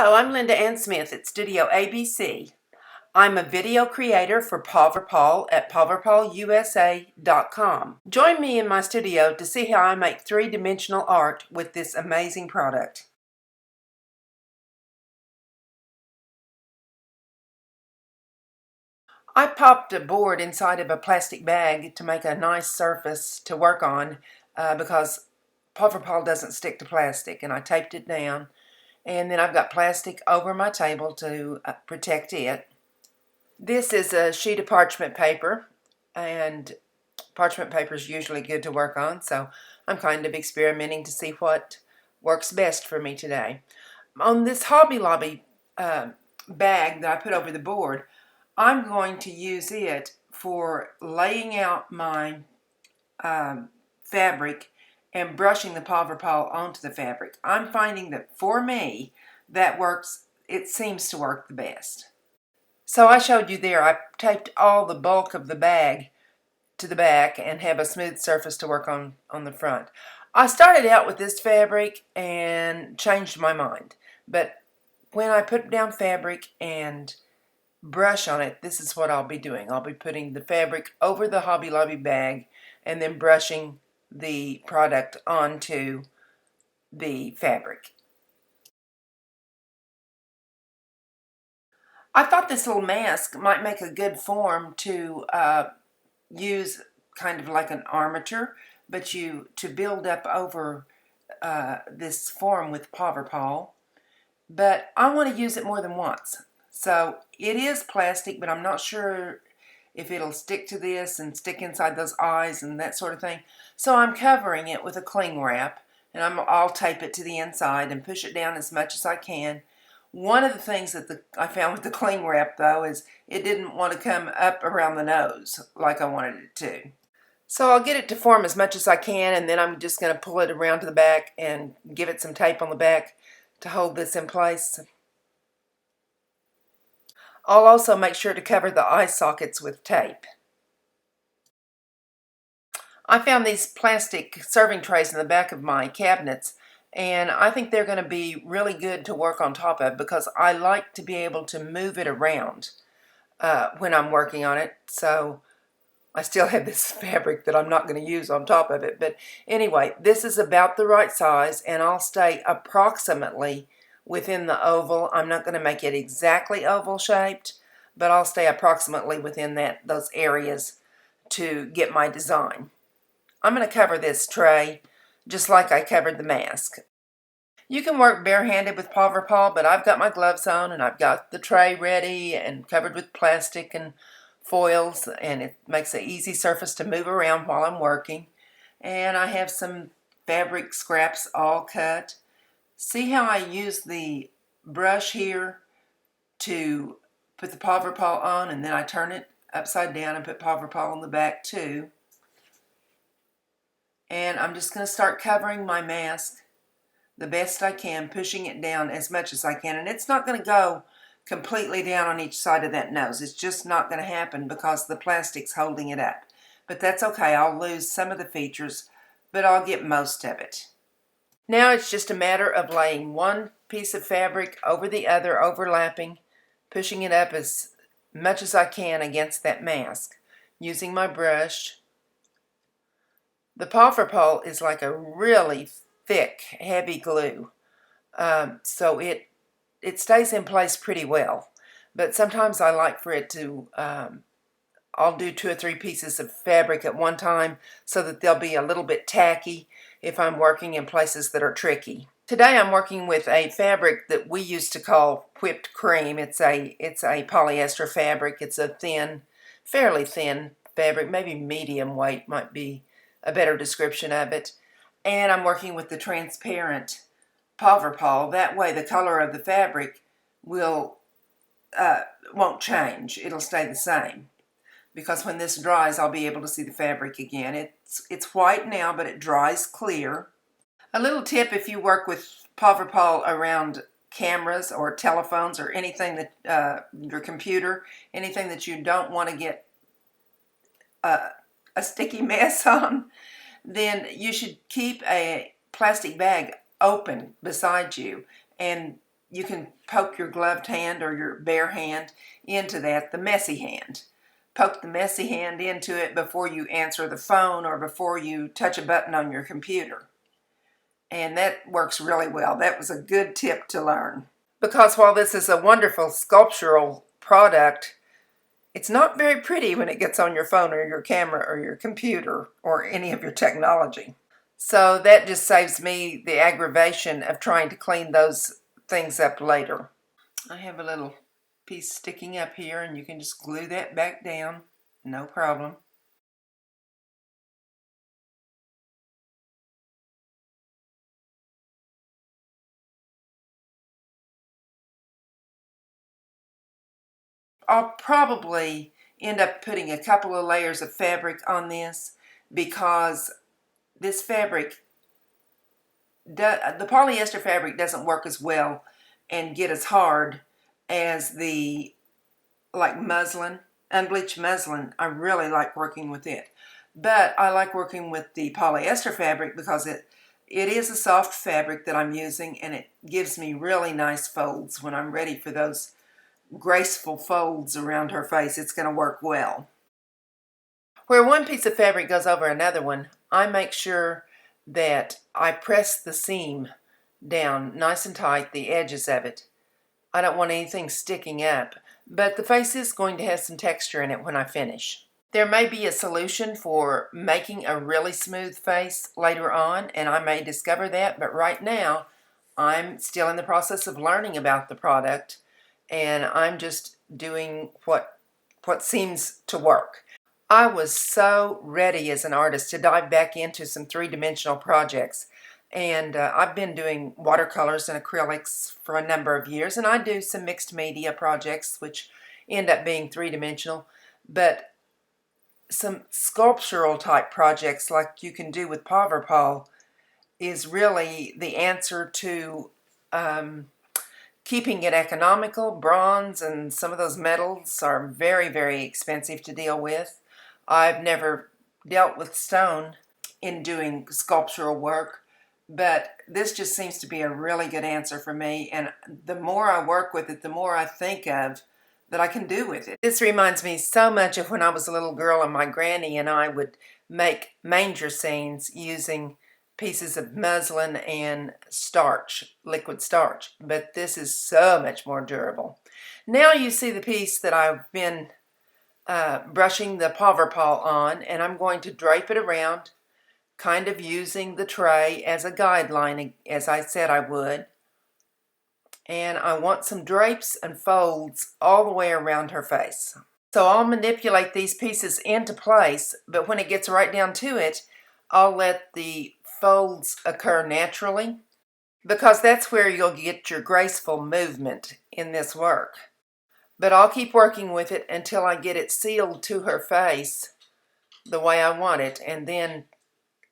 Hello, I'm Linda Ann Smith at Studio ABC. I'm a video creator for Paverpol at paverpolusa.com. Join me in my studio to see how I make three-dimensional art with this amazing product. I popped a board inside of a plastic bag to make a nice surface to work on because Paverpol doesn't stick to plastic, and I taped it down. And then I've got plastic over my table to protect it. This is a sheet of parchment paper, and parchment paper is usually good to work on, so I'm kind of experimenting to see what works best for me today. On this Hobby Lobby bag that I put over the board, I'm going to use it for laying out my fabric and brushing the Paverpol onto the fabric. I'm finding that for me, that works, it seems to work the best. So I showed you there, I taped all the bulk of the bag to the back and have a smooth surface to work on the front. I started out with this fabric and changed my mind, but when I put down fabric and brush on it, this is what I'll be doing. I'll be putting the fabric over the Hobby Lobby bag and then brushing the product onto the fabric. I thought this little mask might make a good form to use kind of like an armature, but to build up over this form with Paverpol. But I want to use it more than once. So it is plastic, but I'm not sure if it'll stick to this and stick inside those eyes and that sort of thing. So I'm covering it with a cling wrap, and I'll tape it to the inside and push it down as much as I can. One of the things that I found with the cling wrap, though, is it didn't want to come up around the nose like I wanted it to. So I'll get it to form as much as I can, and then I'm just going to pull it around to the back and give it some tape on the back to hold this in place. I'll also make sure to cover the eye sockets with tape. I found these plastic serving trays in the back of my cabinets, and I think they're going to be really good to work on top of because I like to be able to move it around when I'm working on it. So I still have this fabric that I'm not going to use on top of it. But anyway, this is about the right size, and I'll stay approximately within the oval. I'm not going to make it exactly oval shaped, but I'll stay approximately within those areas to get my design. I'm going to cover this tray just like I covered the mask. You can work barehanded with Paverpol, but I've got my gloves on and I've got the tray ready and covered with plastic and foils, and it makes an easy surface to move around while I'm working. And I have some fabric scraps all cut. See how I use the brush here to put the Paverpol on, and then I turn it upside down and put Paverpol on the back too. And I'm just going to start covering my mask the best I can, pushing it down as much as I can. And it's not going to go completely down on each side of that nose. It's just not going to happen because the plastic's holding it up. But that's okay. I'll lose some of the features, but I'll get most of it. Now it's just a matter of laying one piece of fabric over the other, overlapping, pushing it up as much as I can against that mask, using my brush. The Paverpol is like a really thick, heavy glue, so it stays in place pretty well. But sometimes I like for it to, I'll do 2 or 3 pieces of fabric at one time so that they'll be a little bit tacky if I'm working in places that are tricky. Today I'm working with a fabric that we used to call whipped cream. It's a polyester fabric. It's a thin, fairly thin fabric, maybe medium weight might be a better description of it. And I'm working with the transparent Paverpol. That way the color of the fabric won't change. It'll stay the same. Because when this dries, I'll be able to see the fabric again. It's white now, but it dries clear. A little tip if you work with Paverpol around cameras or telephones or anything that, your computer, anything that you don't want to get a sticky mess on, then you should keep a plastic bag open beside you and you can poke your gloved hand or your bare hand into that, the messy hand. Poke the messy hand into it before you answer the phone or before you touch a button on your computer. And that works really well. That was a good tip to learn. Because while this is a wonderful sculptural product, it's not very pretty when it gets on your phone or your camera or your computer or any of your technology. So that just saves me the aggravation of trying to clean those things up later. I have a little piece sticking up here, and you can just glue that back down, no problem. I'll probably end up putting a couple of layers of fabric on this because this fabric, the polyester fabric doesn't work as well and get as hard as the like muslin, unbleached muslin. I really like working with it. But I like working with the polyester fabric because it is a soft fabric that I'm using, and it gives me really nice folds when I'm ready for those graceful folds around her face. It's going to work well. Where one piece of fabric goes over another one, I make sure that I press the seam down nice and tight, the edges of it. I don't want anything sticking up, but the face is going to have some texture in it when I finish. There may be a solution for making a really smooth face later on, and I may discover that, but right now I'm still in the process of learning about the product, and I'm just doing what seems to work. I was so ready as an artist to dive back into some three-dimensional projects. And I've been doing watercolors and acrylics for a number of years, and I do some mixed media projects which end up being three-dimensional. But some sculptural type projects like you can do with Paverpol is really the answer to keeping it economical. Bronze and some of those metals are very, very expensive to deal with. I've never dealt with stone in doing sculptural work, but this just seems to be a really good answer for me, and the more I work with it, the more I think of that I can do with it. This reminds me so much of when I was a little girl and my granny and I would make manger scenes using pieces of muslin and starch, liquid starch, but this is so much more durable. Now you see the piece that I've been brushing the Paverpol on, and I'm going to drape it around, kind of using the tray as a guideline, as I said I would. And I want some drapes and folds all the way around her face. So I'll manipulate these pieces into place, but when it gets right down to it, I'll let the folds occur naturally, because that's where you'll get your graceful movement in this work. But I'll keep working with it until I get it sealed to her face the way I want it, and then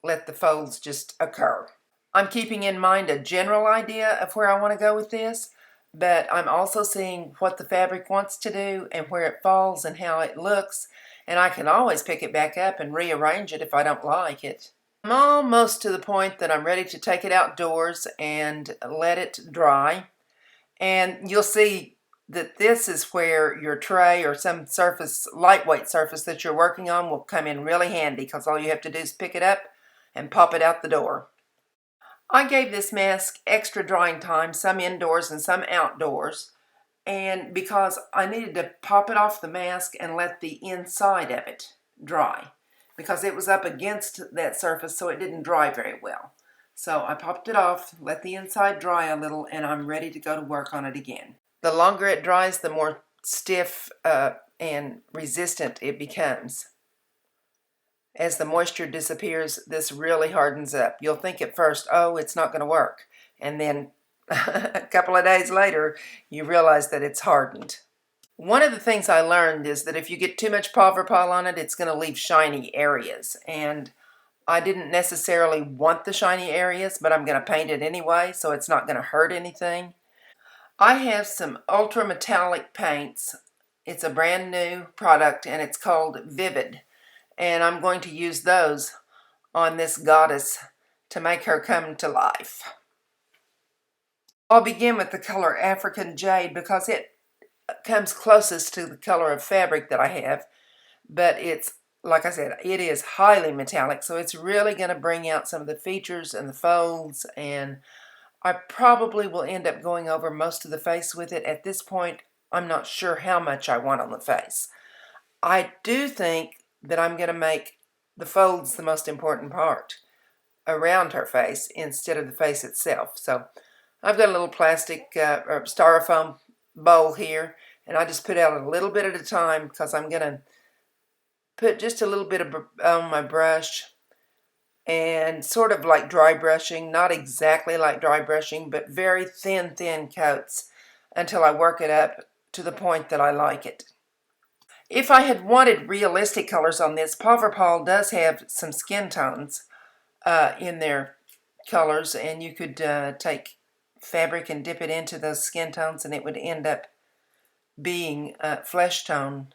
let the folds just occur. I'm keeping in mind a general idea of where I want to go with this, but I'm also seeing what the fabric wants to do and where it falls and how it looks, and I can always pick it back up and rearrange it if I don't like it. I'm almost to the point that I'm ready to take it outdoors and let it dry, and you'll see that this is where your tray or some surface, lightweight surface that you're working on will come in really handy, because all you have to do is pick it up and pop it out the door. I gave this mask extra drying time, some indoors and some outdoors, and because I needed to pop it off the mask and let the inside of it dry, because it was up against that surface, so it didn't dry very well. So I popped it off, let the inside dry a little, and I'm ready to go to work on it again. The longer it dries, the more stiff and resistant it becomes. As the moisture disappears, this really hardens up. You'll think at first, oh, it's not going to work. And then a couple of days later, you realize that it's hardened. One of the things I learned is that if you get too much Paverpol on it, it's going to leave shiny areas. And I didn't necessarily want the shiny areas, but I'm going to paint it anyway, so it's not going to hurt anything. I have some ultra metallic paints. It's a brand new product, and it's called Vivid. And I'm going to use those on this goddess to make her come to life. I'll begin with the color African Jade because it comes closest to the color of fabric that I have, but it's, like I said, it is highly metallic, so it's really going to bring out some of the features and the folds, and I probably will end up going over most of the face with it. At this point, I'm not sure how much I want on the face. I do think that I'm going to make the folds the most important part around her face instead of the face itself. So I've got a little plastic or styrofoam bowl here, and I just put out a little bit at a time because I'm going to put just a little bit of on my brush, and sort of like dry brushing, not exactly like dry brushing, but very thin coats until I work it up to the point that I like it. If I had wanted realistic colors on this, Paverpol does have some skin tones in their colors, and you could take fabric and dip it into those skin tones and it would end up being flesh tone,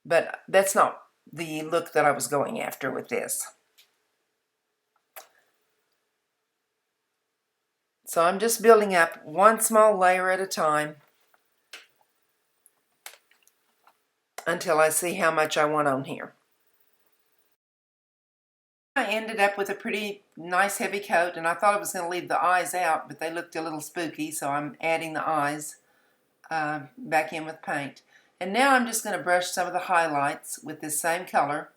but that's not the look that I was going after with this. So I'm just building up one small layer at a time until I see how much I want on here. I ended up with a pretty nice heavy coat, and I thought I was going to leave the eyes out, but they looked a little spooky, so I'm adding the eyes back in with paint. And now I'm just going to brush some of the highlights with this same color,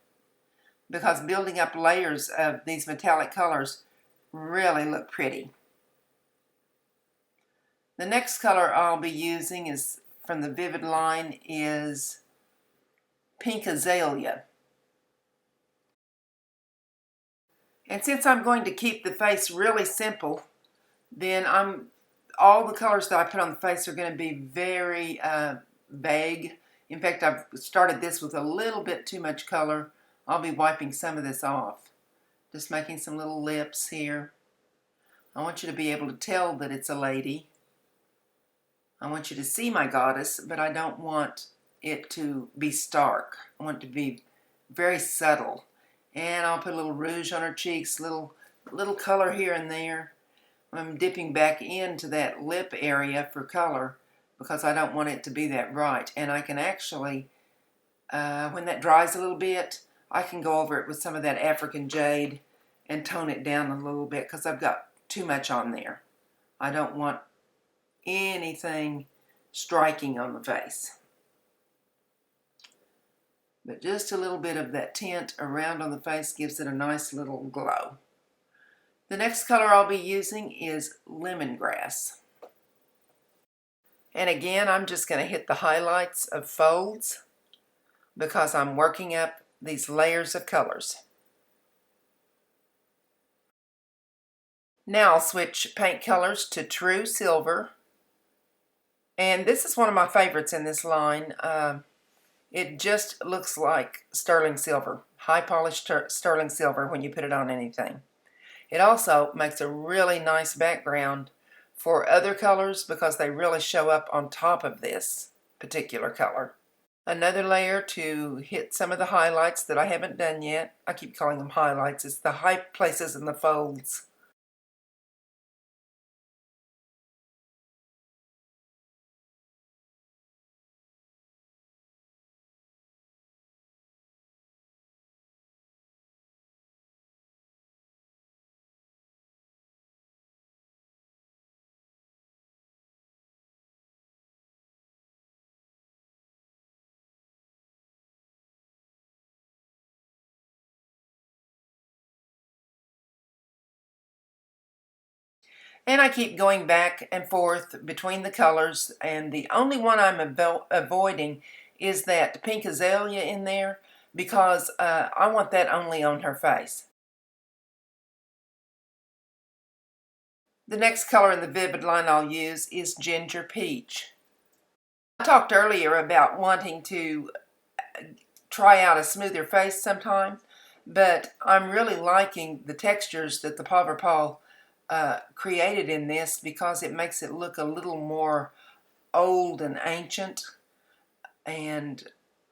because building up layers of these metallic colors really look pretty. The next color I'll be using is from the Vivid line is Pink Azalea. And since I'm going to keep the face really simple, then all the colors that I put on the face are going to be very vague. In fact, I've started this with a little bit too much color. I'll be wiping some of this off. Just making some little lips here. I want you to be able to tell that it's a lady. I want you to see my goddess, but I don't want it to be stark. I want it to be very subtle. And I'll put a little rouge on her cheeks, little color here and there. I'm dipping back into that lip area for color because I don't want it to be that bright. And I can actually, when that dries a little bit, I can go over it with some of that African Jade and tone it down a little bit because I've got too much on there. I don't want anything striking on the face. But just a little bit of that tint around on the face gives it a nice little glow. The next color I'll be using is Lemongrass. And again, I'm just going to hit the highlights of folds because I'm working up these layers of colors. Now I'll switch paint colors to True Silver. And this is one of my favorites in this line. It just looks like sterling silver, high polished sterling silver when you put it on anything. It also makes a really nice background for other colors because they really show up on top of this particular color. Another layer to hit some of the highlights that I haven't done yet. I keep calling them highlights. It's the high places in the folds. And I keep going back and forth between the colors, and the only one I'm avoiding is that pink azalea in there because I want that only on her face. The next color in the Vivid line I'll use is Ginger Peach. I talked earlier about wanting to try out a smoother face sometime, but I'm really liking the textures that the Paverpol created in this because it makes it look a little more old and ancient, and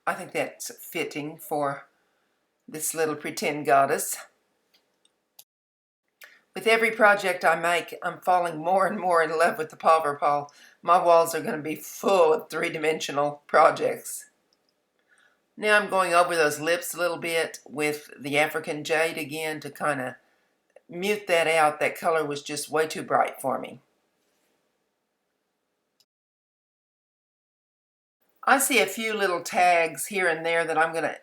I think that's fitting for this little pretend goddess. With every project I make, I'm falling more and more in love with the Paverpol. My walls are going to be full of three-dimensional projects. Now I'm going over those lips a little bit with the African Jade again to kind of mute that out. That color was just way too bright for me. I see a few little tags here and there that I'm going to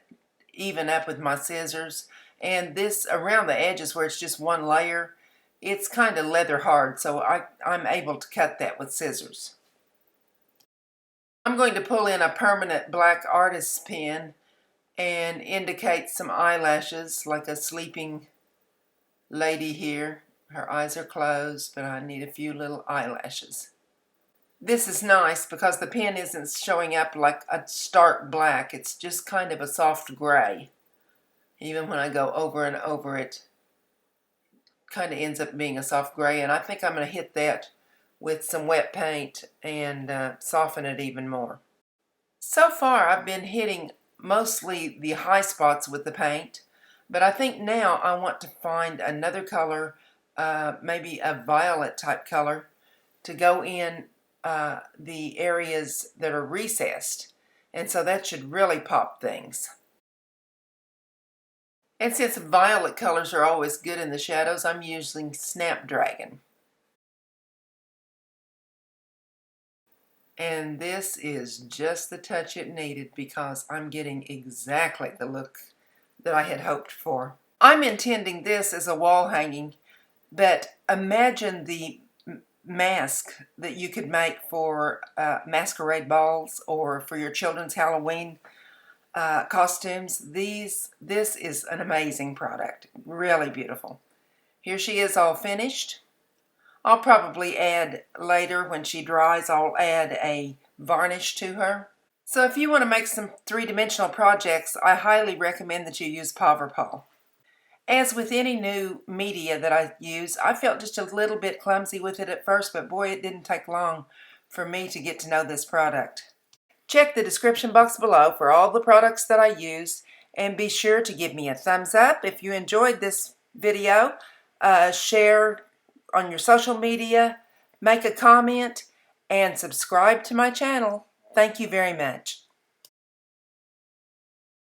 even up with my scissors. And this around the edges where it's just one layer, it's kind of leather hard, so I'm able to cut that with scissors. I'm going to pull in a permanent black artist's pen and indicate some eyelashes like a sleeping lady here. Her eyes are closed, but I need a few little eyelashes. This is nice because the pen isn't showing up like a stark black. It's just kind of a soft gray. Even when I go over and over it, kind of ends up being a soft gray. And I think I'm going to hit that with some wet paint and soften it even more. So far I've been hitting mostly the high spots with the paint, but I think now I want to find another color, maybe a violet type color, to go in the areas that are recessed, and so that should really pop things. And since violet colors are always good in the shadows, I'm using Snapdragon. And this is just the touch it needed because I'm getting exactly the look that I had hoped for. I'm intending this as a wall hanging, but imagine the mask that you could make for masquerade balls or for your children's Halloween costumes. This is an amazing product, really beautiful. Here she is all finished. I'll probably add later when she dries, I'll add a varnish to her. So if you want to make some three-dimensional projects, I highly recommend that you use Paverpol. As with any new media that I use, I felt just a little bit clumsy with it at first, but boy, it didn't take long for me to get to know this product. Check the description box below for all the products that I use, and be sure to give me a thumbs up if you enjoyed this video. Share on your social media, make a comment, and subscribe to my channel. Thank you very much.